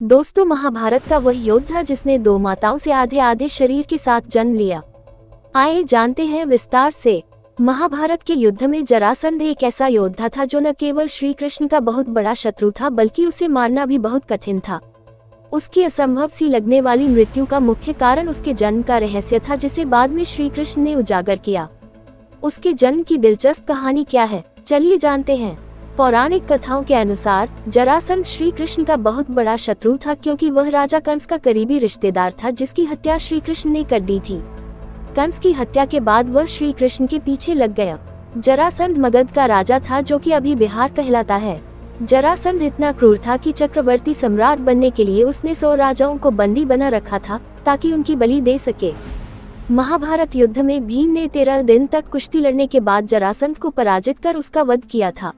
दोस्तों, महाभारत का वह योद्धा जिसने दो माताओं से आधे आधे शरीर के साथ जन्म लिया। आइए जानते हैं विस्तार से। महाभारत के युद्ध में जरासंध एक ऐसा योद्धा था जो न केवल श्री कृष्ण का बहुत बड़ा शत्रु था, बल्कि उसे मारना भी बहुत कठिन था। उसकी असंभव सी लगने वाली मृत्यु का मुख्य कारण उसके जन्म का रहस्य था, जिसे बाद में श्री कृष्ण ने उजागर किया। उसके जन्म की दिलचस्प कहानी क्या है, चलिए जानते हैं। पौराणिक कथाओं के अनुसार जरासंध श्री कृष्ण का बहुत बड़ा शत्रु था, क्योंकि वह राजा कंस का करीबी रिश्तेदार था, जिसकी हत्या श्री कृष्ण ने कर दी थी। कंस की हत्या के बाद वह श्री कृष्ण के पीछे लग गया। जरासंध मगध का राजा था, जो कि अभी बिहार कहलाता है। जरासंध इतना क्रूर था कि चक्रवर्ती सम्राट बनने के लिए उसने 100 राजाओं को बंदी बना रखा था, ताकि उनकी बलि दे सके। महाभारत युद्ध में भीम ने 13 दिन तक कुश्ती लड़ने के बाद जरासंध को पराजित कर उसका वध किया था।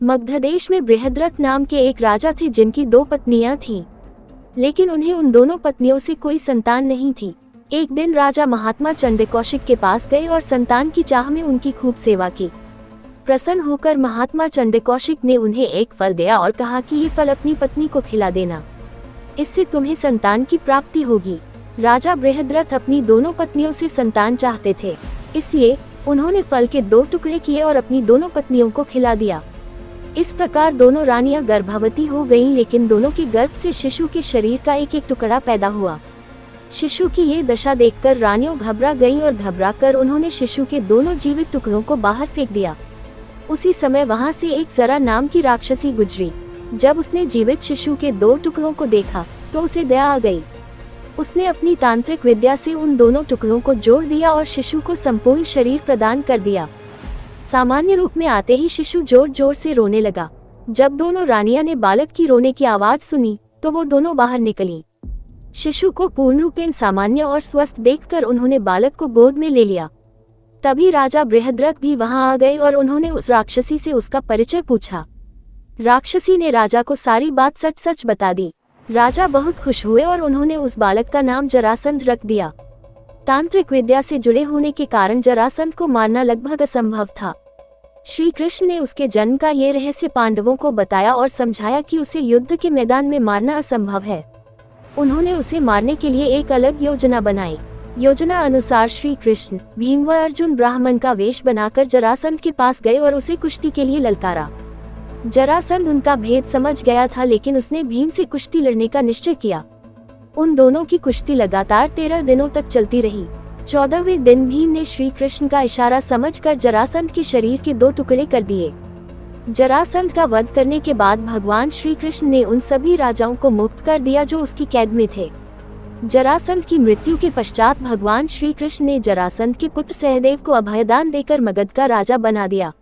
मगध देश में बृहद्रथ नाम के एक राजा थे, जिनकी 2 पत्नियां थीं, लेकिन उन्हें उन दोनों पत्नियों से कोई संतान नहीं थी। एक दिन राजा महात्मा चंद्रकौशिक के पास गए और संतान की चाह में उनकी खूब सेवा की। प्रसन्न होकर महात्मा चंद्रकौशिक ने उन्हें एक फल दिया और कहा कि ये फल अपनी पत्नी को खिला देना, इससे तुम्हें संतान की प्राप्ति होगी। राजा बृहद्रथ अपनी दोनों पत्नियों से संतान चाहते थे, इसलिए उन्होंने फल के 2 टुकड़े किए और अपनी दोनों पत्नियों को खिला दिया। इस प्रकार दोनों रानियां गर्भवती हो गईं, लेकिन दोनों के गर्भ से शिशु के शरीर का एक एक टुकड़ा पैदा हुआ। शिशु की ये दशा देखकर रानियों घबरा गईं और घबराकर उन्होंने शिशु के दोनों जीवित टुकड़ों को बाहर फेंक दिया। उसी समय वहां से एक जरा नाम की राक्षसी गुजरी। जब उसने जीवित शिशु के 2 टुकड़ों को देखा तो उसे दया आ गई। उसने अपनी तांत्रिक विद्या से उन दोनों टुकड़ों को जोड़ दिया और शिशु को संपूर्ण शरीर प्रदान कर दिया। सामान्य रूप में आते ही शिशु जोर जोर से रोने लगा। जब दोनों रानियां ने बालक की रोने की आवाज सुनी तो वो दोनों बाहर निकली। शिशु को पूर्ण रूपेण सामान्य और स्वस्थ देखकर उन्होंने बालक को गोद में ले लिया। तभी राजा बृहद्रथ भी वहां आ गए और उन्होंने उस राक्षसी से उसका परिचय पूछा। राक्षसी ने राजा को सारी बात सच सच बता दी। राजा बहुत खुश हुए और उन्होंने उस बालक का नाम जरासंध रख दिया। तांत्रिक विद्या से जुड़े होने के कारण जरासंध को मारना लगभग असंभव था। श्री कृष्ण ने उसके जन्म का ये रहस्य पांडवों को बताया और समझाया कि उसे युद्ध के मैदान में मारना असंभव है। उन्होंने उसे मारने के लिए एक अलग योजना बनाई। योजना अनुसार श्री कृष्ण, भीम व अर्जुन ब्राह्मण का वेश बनाकर जरासंध के पास गए और उसे कुश्ती के लिए ललकारा। जरासंध उनका भेद समझ गया था, लेकिन उसने भीम से कुश्ती लड़ने का निश्चय किया। उन दोनों की कुश्ती लगातार 13 दिनों तक चलती रही। 14वें दिन भीम ने श्री कृष्ण का इशारा समझकर जरासंध के शरीर के 2 टुकड़े कर दिए। जरासंध का वध करने के बाद भगवान श्री कृष्ण ने उन सभी राजाओं को मुक्त कर दिया जो उसकी कैद में थे। जरासंध की मृत्यु के पश्चात भगवान श्री कृष्ण ने जरासंध के पुत्र सहदेव को अभयदान देकर मगध का राजा बना दिया।